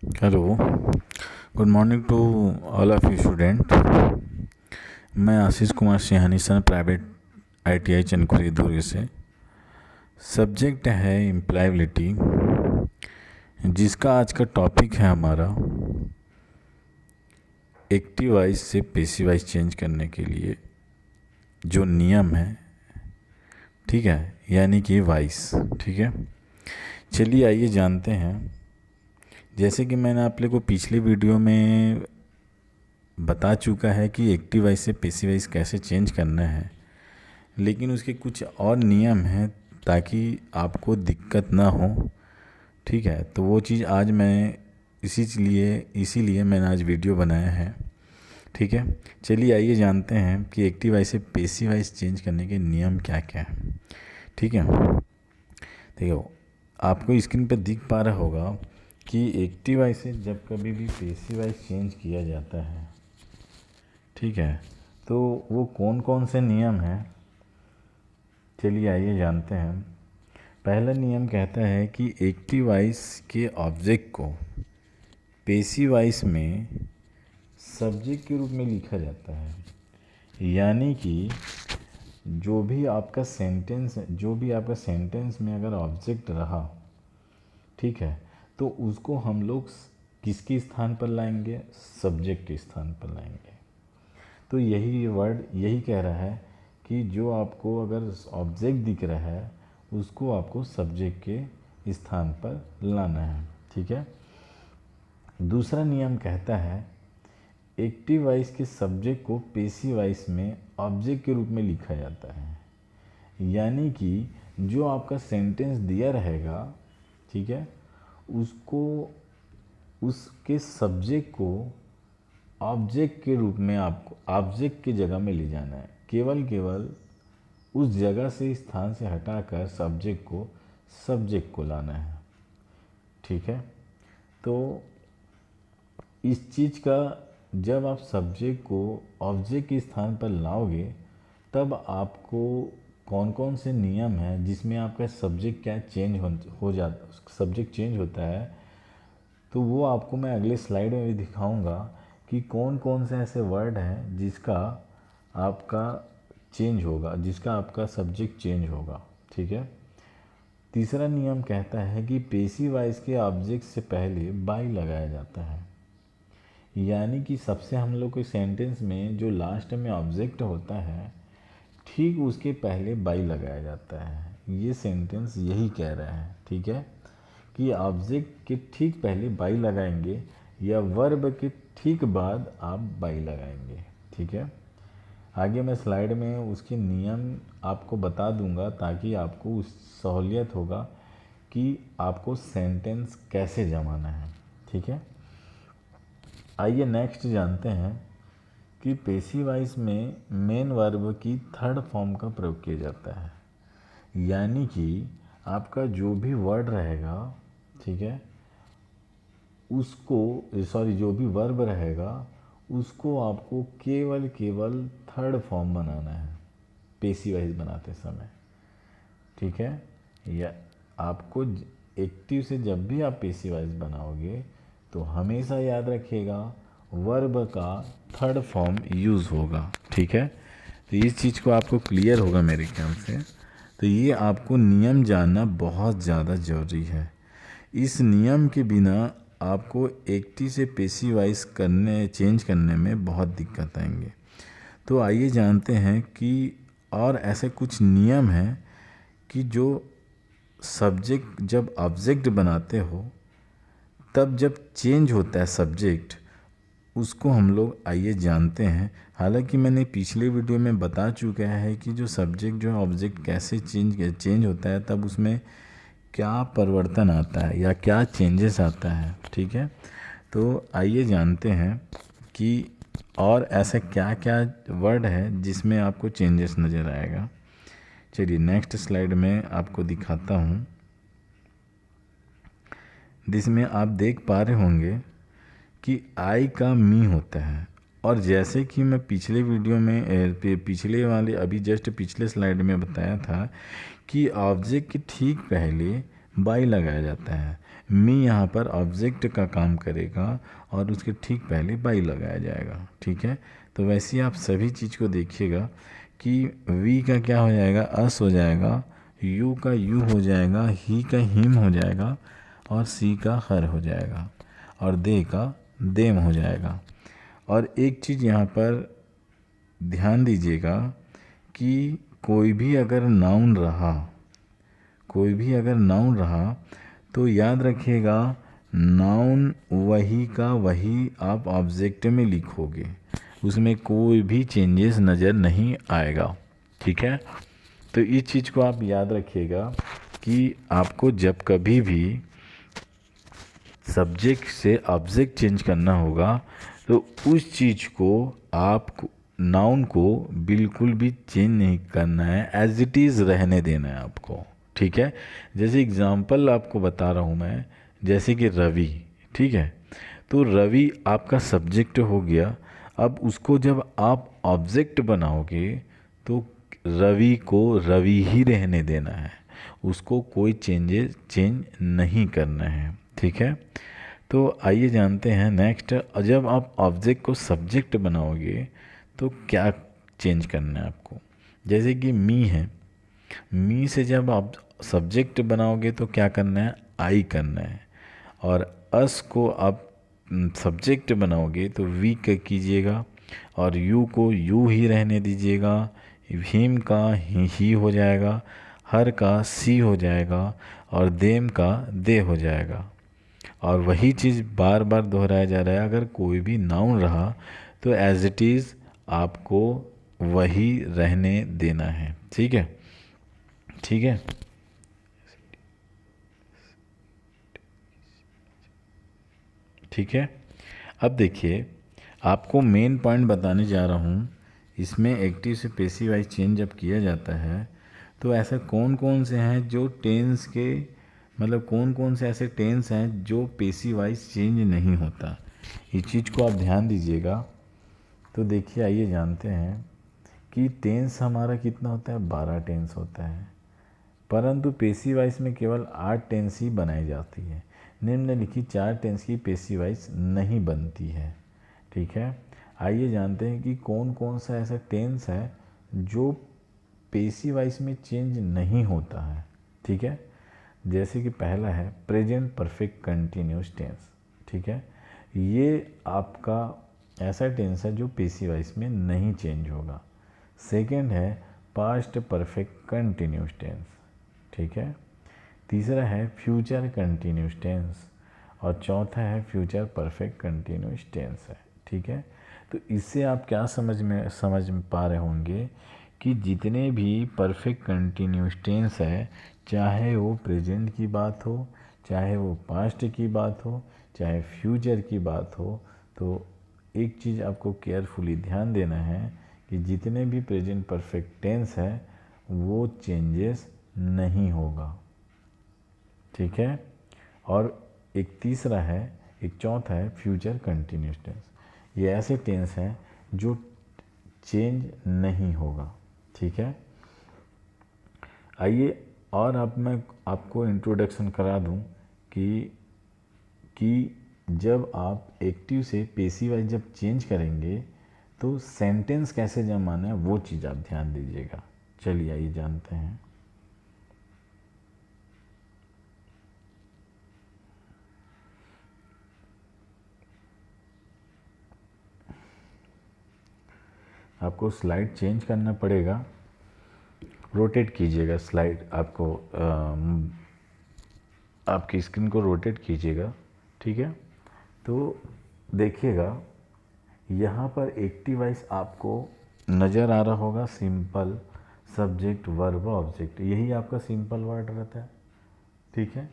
Hello, good morning to all of you student. मैं आशीष कुमार सिंहानी सन private ITI चनखुरी दुर्ग से। Subject है एम्प्लॉयबिलिटी, जिसका आज का टॉपिक है हमारा एक्टिव वॉइस से पैसिव वॉइस चेंज करने के लिए जो नियम है, ठीक है, यानी कि वॉइस। ठीक है, चलिए आइए जानते हैं। जैसे कि मैंने आप लोगों को पिछले वीडियो में बता चुका है कि एक्टिव वॉइस से पैसिव वॉइस कैसे चेंज करना है, लेकिन उसके कुछ और नियम हैं ताकि आपको दिक्कत ना हो। ठीक है, तो वो चीज़ आज मैं इसीलिए मैंने आज वीडियो बनाया है। ठीक है, चलिए आइए जानते हैं कि एक्टिव वॉइस से पैसिव वॉइस चेंज करने के नियम क्या क्या हैं। ठीक है, देखो आपको स्क्रीन पर दिख पा रहा होगा कि एक्टिव वॉइस से जब कभी भी पैसिव वॉइस चेंज किया जाता है, ठीक है, तो वो कौन कौन से नियम हैं, चलिए आइए जानते हैं। पहला नियम कहता है कि एक्टिव वॉइस के ऑब्जेक्ट को पैसिव वॉइस में सब्जेक्ट के रूप में लिखा जाता है। यानी कि जो भी आपका सेंटेंस में अगर ऑब्जेक्ट रहा, ठीक है, तो उसको हम लोग किसके स्थान पर लाएंगे? सब्जेक्ट के स्थान पर लाएंगे। तो यही वर्ड यही कह रहा है कि जो आपको अगर ऑब्जेक्ट दिख रहा है उसको आपको सब्जेक्ट के स्थान पर लाना है। ठीक है, दूसरा नियम कहता है एक्टिव वॉइस के सब्जेक्ट को पैसिव वॉइस में ऑब्जेक्ट के रूप में लिखा जाता है। यानी कि जो आपका सेंटेंस दिया रहेगा, ठीक है, उसको उसके सब्जेक्ट को ऑब्जेक्ट के रूप में आपको ऑब्जेक्ट की जगह में ले जाना है। केवल उस जगह से स्थान से हटाकर सब्जेक्ट को लाना है। ठीक है, तो इस चीज़ का जब आप सब्जेक्ट को ऑब्जेक्ट के स्थान पर लाओगे तब आपको कौन कौन से नियम हैं जिसमें आपका सब्जेक्ट क्या चेंज हो जाता सब्जेक्ट चेंज होता है, तो वो आपको मैं अगले स्लाइड में भी दिखाऊंगा कि कौन कौन से ऐसे वर्ड हैं जिसका आपका सब्जेक्ट चेंज होगा। ठीक है, तीसरा नियम कहता है कि पैसिव वॉइस के ऑब्जेक्ट से पहले बाई लगाया जाता है। यानी कि सबसे हम लोग के सेंटेंस में जो लास्ट में ऑब्जेक्ट होता है, ठीक उसके पहले बाई लगाया जाता है। ये सेंटेंस यही कह रहा है, ठीक है, कि ऑब्जेक्ट के ठीक पहले बाई लगाएंगे या वर्ब के ठीक बाद आप बाई लगाएंगे। ठीक है, आगे मैं स्लाइड में उसके नियम आपको बता दूंगा ताकि आपको उस सहूलियत होगा कि आपको सेंटेंस कैसे जमाना है। ठीक है, आइए नेक्स्ट जानते हैं कि पैसिव वॉइस में मेन वर्ब की थर्ड फॉर्म का प्रयोग किया जाता है। यानी कि आपका जो भी वर्ड रहेगा, ठीक है, जो भी वर्ब रहेगा उसको आपको केवल थर्ड फॉर्म बनाना है पैसिव वॉइस बनाते समय। ठीक है, या आपको एक्टिव से जब भी आप पैसिव वॉइस बनाओगे तो हमेशा याद रखिएगा वर्ब का थर्ड फॉर्म यूज़ होगा। ठीक है, तो इस चीज़ को आपको क्लियर होगा मेरे ख्याल से। तो ये आपको नियम जानना बहुत ज़्यादा ज़रूरी है। इस नियम के बिना आपको एक्टिव से पैसिव वॉइस चेंज करने में बहुत दिक्कत आएंगे। तो आइए जानते हैं कि और ऐसे कुछ नियम हैं कि जो सब्जेक्ट जब ऑब्जेक्ट बनाते हो तब जब चेंज होता है सब्जेक्ट, उसको हम लोग आइए जानते हैं। हालांकि मैंने पिछले वीडियो में बता चुका है कि जो सब्जेक्ट जो ऑब्जेक्ट कैसे चेंज होता है तब उसमें क्या परिवर्तन आता है या क्या चेंजेस आता है। ठीक है, तो आइए जानते हैं कि और ऐसा क्या क्या वर्ड है जिसमें आपको चेंजेस नज़र आएगा। चलिए नेक्स्ट स्लाइड में आपको दिखाता हूँ, जिसमें आप देख पा रहे होंगे कि आई का मी होता है। और जैसे कि मैं पिछले वीडियो में पिछले वाले अभी जस्ट पिछले स्लाइड में बताया था कि ऑब्जेक्ट के ठीक पहले बाई लगाया जाता है। मी यहाँ पर ऑब्जेक्ट का काम करेगा और उसके ठीक पहले बाई लगाया जाएगा। ठीक है, तो वैसे ही आप सभी चीज़ को देखिएगा कि वी का क्या हो जाएगा, अस हो जाएगा, यू का यू हो जाएगा, ही का हिम हो जाएगा, और सी का हर हो जाएगा, और दे का देम हो जाएगा। और एक चीज़ यहाँ पर ध्यान दीजिएगा कि कोई भी अगर नाउन रहा तो याद रखिएगा नाउन वही का वही आप ऑब्जेक्ट में लिखोगे, उसमें कोई भी चेंजेस नज़र नहीं आएगा। ठीक है, तो इस चीज़ को आप याद रखिएगा कि आपको जब कभी भी सब्जेक्ट से ऑब्जेक्ट चेंज करना होगा तो उस चीज़ को आप नाउन को बिल्कुल भी चेंज नहीं करना है, एज इट इज़ रहने देना है आपको। ठीक है, जैसे एग्जांपल आपको बता रहा हूँ मैं, जैसे कि रवि। ठीक है, तो रवि आपका सब्जेक्ट हो गया। अब उसको जब आप ऑब्जेक्ट बनाओगे तो रवि को रवि ही रहने देना है, उसको कोई चेंज नहीं करना है। ठीक है, तो आइए जानते हैं नेक्स्ट, जब आप ऑब्जेक्ट को सब्जेक्ट बनाओगे तो क्या चेंज करना है आपको। जैसे कि मी है, मी से जब आप सब्जेक्ट बनाओगे तो क्या करना है, आई करना है। और अस को आप सब्जेक्ट बनाओगे तो वी का कीजिएगा, और यू को यू ही रहने दीजिएगा, हिम का ही हो जाएगा, हर का सी हो जाएगा, और देम का दे हो जाएगा। और वही चीज़ बार बार दोहराया जा रहा है, अगर कोई भी नाउन रहा तो एज इट इज़ आपको वही रहने देना है। ठीक है, ठीक है, ठीक है। अब देखिए, आपको मेन पॉइंट बताने जा रहा हूँ। इसमें एक्टिव से पेसिव वाइज चेंज जब किया जाता है तो ऐसा कौन कौन से हैं जो टेंस के, मतलब कौन कौन से ऐसे टेंस हैं जो पेसिव वाइज चेंज नहीं होता, इस चीज़ को आप ध्यान दीजिएगा। तो देखिए, आइए जानते हैं कि टेंस हमारा कितना होता है, 12 टेंस होता है, परंतु पेसिव वाइज में केवल 8 टेंस ही बनाई जाती है। निम्नलिखित 4 टेंस की पेसिव वाइज नहीं बनती है। ठीक है, आइए जानते हैं कि कौन कौन सा ऐसा टेंस है जो पेसिव वाइज में चेंज नहीं होता है। ठीक है, जैसे कि पहला है प्रेजेंट परफेक्ट कंटिन्यूस टेंस। ठीक है, ये आपका ऐसा टेंस है जो पेसिव वाइज में नहीं चेंज होगा। सेकंड है पास्ट परफेक्ट कंटिन्यूस टेंस। ठीक है, तीसरा है फ्यूचर कंटिन्यूस टेंस, और चौथा है फ्यूचर परफेक्ट कंटिन्यूस टेंस है। ठीक है, तो इससे आप क्या समझ पा रहे होंगे कि जितने भी परफेक्ट कंटिन्यूस टेंस है, चाहे वो प्रेजेंट की बात हो, चाहे वो पास्ट की बात हो, चाहे फ्यूचर की बात हो, तो एक चीज़ आपको केयरफुली ध्यान देना है कि जितने भी प्रेजेंट परफेक्ट टेंस है वो चेंजेस नहीं होगा। ठीक है, और एक तीसरा है, एक चौथा है फ्यूचर कंटिन्यूस टेंस। ये ऐसे टेंस हैं जो चेंज नहीं होगा। ठीक है, आइए और अब मैं आपको इंट्रोडक्शन करा दूं कि जब आप एक्टिव से पेसिव वाइज जब चेंज करेंगे तो सेंटेंस कैसे जमाना है वो चीज़ आप ध्यान दीजिएगा। चलिए आइए जानते हैं। आपको स्लाइड चेंज करना पड़ेगा, रोटेट कीजिएगा स्लाइड, आपको आपकी स्क्रीन को रोटेट कीजिएगा। ठीक है, तो देखिएगा यहाँ पर एक्टिव वाइज आपको नज़र आ रहा होगा सिंपल सब्जेक्ट वर्ब ऑब्जेक्ट, यही आपका सिंपल वर्ड रहता है। ठीक है,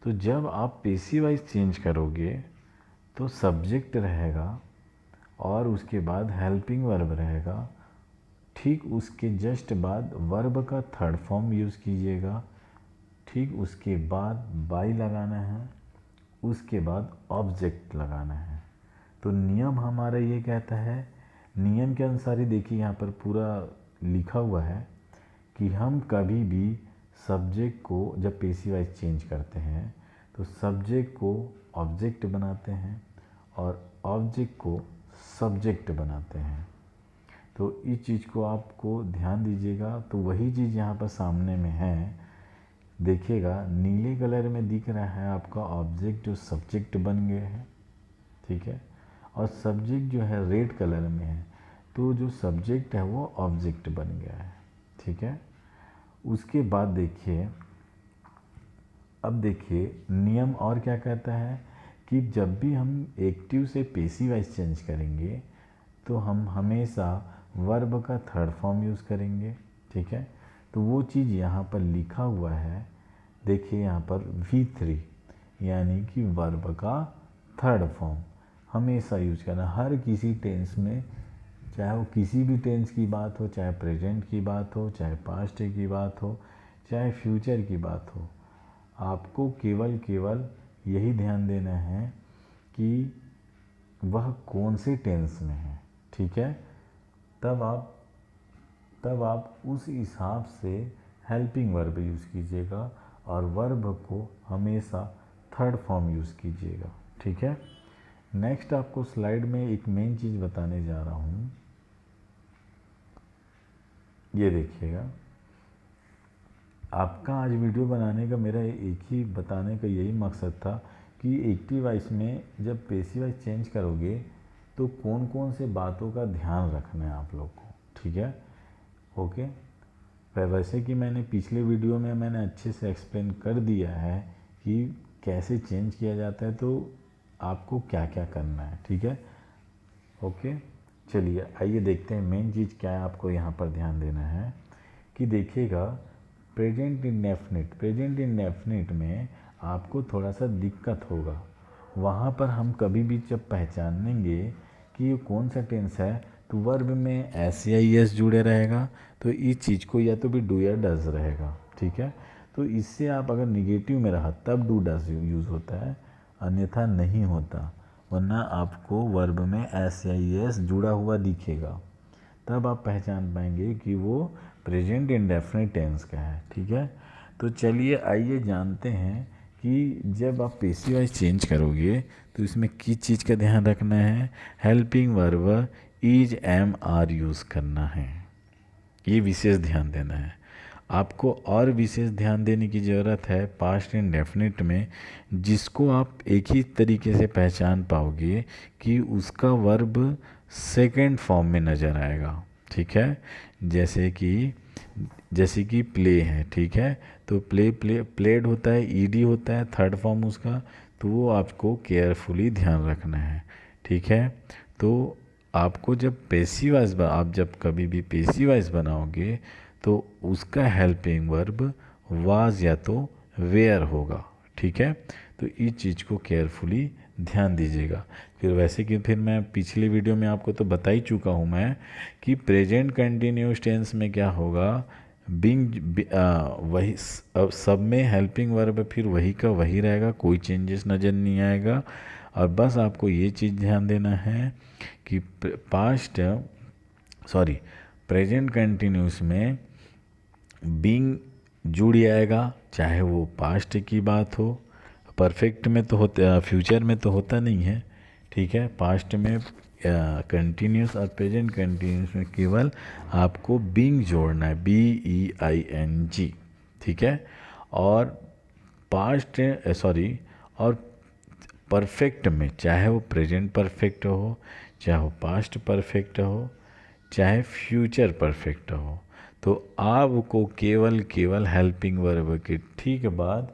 तो जब आप पेसिव वाइज चेंज करोगे तो सब्जेक्ट रहेगा और उसके बाद हेल्पिंग वर्ब रहेगा, ठीक उसके जस्ट बाद वर्ब का थर्ड फॉर्म यूज़ कीजिएगा, ठीक उसके बाद बाई लगाना है, उसके बाद ऑब्जेक्ट लगाना है। तो नियम हमारा ये कहता है, नियम के अनुसार ही देखिए यहाँ पर पूरा लिखा हुआ है कि हम कभी भी सब्जेक्ट को जब पेसिव वाइज चेंज करते हैं तो सब्जेक्ट को ऑब्जेक्ट बनाते हैं और ऑब्जेक्ट को सब्जेक्ट बनाते हैं। तो इस चीज़ को आपको ध्यान दीजिएगा। तो वही चीज़ यहाँ पर सामने में है, देखिएगा नीले कलर में दिख रहा है आपका ऑब्जेक्ट जो सब्जेक्ट बन गया है, ठीक है, और सब्जेक्ट जो है रेड कलर में है, तो जो सब्जेक्ट है वो ऑब्जेक्ट बन गया है, ठीक है। उसके बाद देखिए, अब देखिए नियम और क्या कहता है कि जब भी हम एक्टिव से पेसिव वाइज चेंज करेंगे तो हम हमेशा वर्ब का थर्ड फॉर्म यूज़ करेंगे, ठीक है। तो वो चीज़ यहाँ पर लिखा हुआ है, देखिए यहाँ पर V3 यानी कि वर्ब का थर्ड फॉर्म हमेशा यूज करना हर किसी टेंस में, चाहे वो किसी भी टेंस की बात हो, चाहे प्रेजेंट की बात हो, चाहे पास्ट की बात हो, चाहे फ्यूचर की बात हो, आपको केवल यही ध्यान देना है कि वह कौन से टेंस में है, ठीक है। तब आप उस हिसाब से हेल्पिंग वर्ब यूज़ कीजिएगा और वर्ब को हमेशा थर्ड फॉर्म यूज़ कीजिएगा, ठीक है। नेक्स्ट आपको स्लाइड में एक मेन चीज़ बताने जा रहा हूँ, ये देखिएगा। आपका आज वीडियो बनाने का मेरा एक ही बताने का यही मकसद था कि एक्टिव वॉइस में जब पेसिव वॉइस चेंज करोगे तो कौन कौन से बातों का ध्यान रखना है आप लोग को, ठीक है, ओके। वैसे कि मैंने पिछले वीडियो में मैंने अच्छे से एक्सप्लेन कर दिया है कि कैसे चेंज किया जाता है, तो आपको क्या क्या करना है, ठीक है, ओके। चलिए आइए देखते हैं मेन चीज़ क्या है आपको यहाँ पर ध्यान देना है कि देखिएगा प्रेजेंट इंडेफिनिट में आपको थोड़ा सा दिक्कत होगा। वहाँ पर हम कभी भी जब पहचानेंगे कि ये कौन सा टेंस है तो वर्ब में एस या एस जुड़े रहेगा, तो इस चीज़ को या तो भी डू या डज रहेगा, ठीक है। तो इससे आप अगर निगेटिव में रहा तब डू डज यूज़ होता है, अन्यथा नहीं होता, वरना आपको वर्ब में एस या एस जुड़ा हुआ दिखेगा, तब आप पहचान पाएंगे कि वो प्रेजेंट इंडेफिनिट टेंस का है, ठीक है। तो चलिए आइए जानते हैं कि जब आप पेसिव वॉइस चेंज करोगे तो इसमें किस चीज़ का ध्यान रखना है। Helping verb is am are use करना है, ये विशेष ध्यान देना है आपको। और विशेष ध्यान देने की ज़रूरत है पास्ट इंडेफिनिट में, जिसको आप एक ही तरीके से पहचान पाओगे कि उसका वर्ब सेकंड फॉर्म में नज़र आएगा, ठीक है। जैसे कि प्ले है, ठीक है, तो प्लेड होता है, ईडी होता है थर्ड फॉर्म उसका, तो वो आपको केयरफुली ध्यान रखना है, ठीक है। तो आपको जब पेसिव वॉइस आप जब कभी भी पेसिव वॉइस बनाओगे तो उसका हेल्पिंग वर्ब वाज या तो वेयर होगा, ठीक है। तो इस चीज़ को केयरफुली ध्यान दीजिएगा। फिर मैं पिछले वीडियो में आपको तो बता ही चुका हूँ मैं कि प्रेजेंट कंटिन्यूअस टेंस में क्या होगा, वही सब में हेल्पिंग वर्ब फिर वही का वही रहेगा, कोई चेंजेस नज़र नहीं आएगा। और बस आपको ये चीज़ ध्यान देना है कि प्रेजेंट कंटिन्यूअस में बीइंग जुड़ आएगा, चाहे वो पास्ट की बात हो, परफेक्ट में तो होता, फ्यूचर में तो होता नहीं है, ठीक है। पास्ट में कंटिन्यूस और प्रेजेंट कंटिन्यूस में केवल आपको बीइंग जोड़ना है, BEING, ठीक है। और और परफेक्ट में चाहे वो प्रेजेंट परफेक्ट हो, चाहे वो पास्ट परफेक्ट हो, चाहे फ्यूचर परफेक्ट हो, तो आपको केवल हेल्पिंग वर्ब के ठीक बाद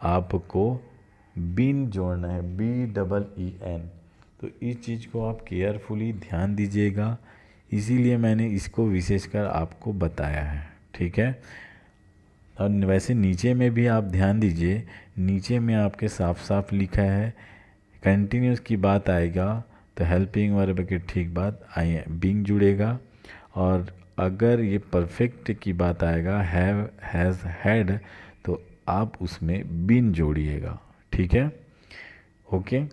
आपको बीन जोड़ना है, BEEN। तो इस चीज़ को आप केयरफुली ध्यान दीजिएगा, इसीलिए मैंने इसको विशेषकर आपको बताया है, ठीक है। और वैसे नीचे में भी आप ध्यान दीजिए, नीचे में आपके साफ साफ लिखा है कंटिन्यूस की बात आएगा तो हेल्पिंग वर्ब के ठीक बाद बीइंग जुड़ेगा, और अगर ये परफेक्ट की बात आएगा हैव, हैज़, हैड, तो आप उसमें बीन जोड़िएगा, ठीक है, ओके।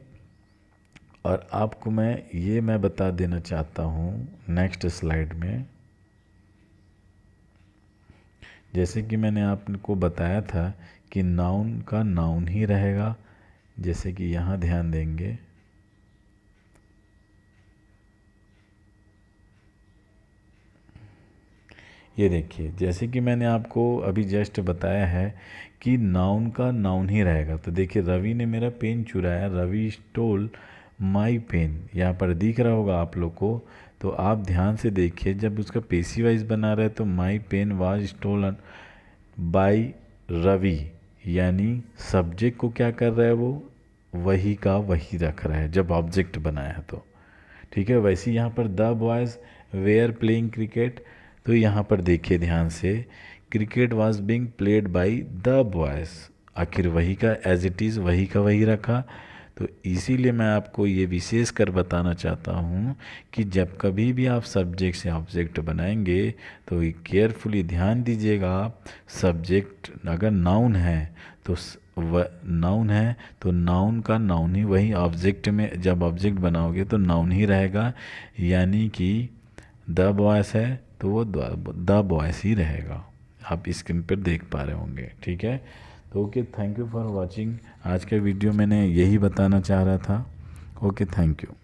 और आपको मैं बता देना चाहता हूँ नेक्स्ट स्लाइड में, जैसे कि मैंने आपको बताया था कि नाउन का नाउन ही रहेगा। जैसे कि यहाँ ध्यान देंगे, ये देखिए, जैसे कि मैंने आपको अभी जस्ट बताया है कि नाउन का नाउन ही रहेगा। तो देखिए, रवि ने मेरा पेन चुराया, रवि स्टोल माई पेन, यहाँ पर दिख रहा होगा आप लोग को। तो आप ध्यान से देखिए, जब उसका पेशी वाइज बना रहा है तो my pen was stolen by Ravi, यानी सब्जेक्ट को क्या कर रहा है वो, वही का वही रख रहा है जब ऑब्जेक्ट बनाया है तो। ठीक है, वैसे ही यहाँ पर the boys were playing cricket, तो यहाँ पर देखिए ध्यान से, cricket was being played by the boys, आखिर वही का एज इट इज़ वही का वही रखा। तो इसीलिए मैं आपको ये विशेष कर बताना चाहता हूँ कि जब कभी भी आप सब्जेक्ट से ऑब्जेक्ट बनाएंगे तो केयरफुली ध्यान दीजिएगा। सब्जेक्ट अगर नाउन है तो नाउन है तो नाउन का नाउन ही वही ऑब्जेक्ट में, जब ऑब्जेक्ट बनाओगे तो नाउन ही रहेगा। यानी कि द बॉयस है तो वो द बॉयस ही रहेगा। आप स्क्रीन पर देख पा रहे होंगे। ठीक है, तो okay, thank you for watching. आज का वीडियो मैंने यही बताना चाह रहा था। Okay, thank you.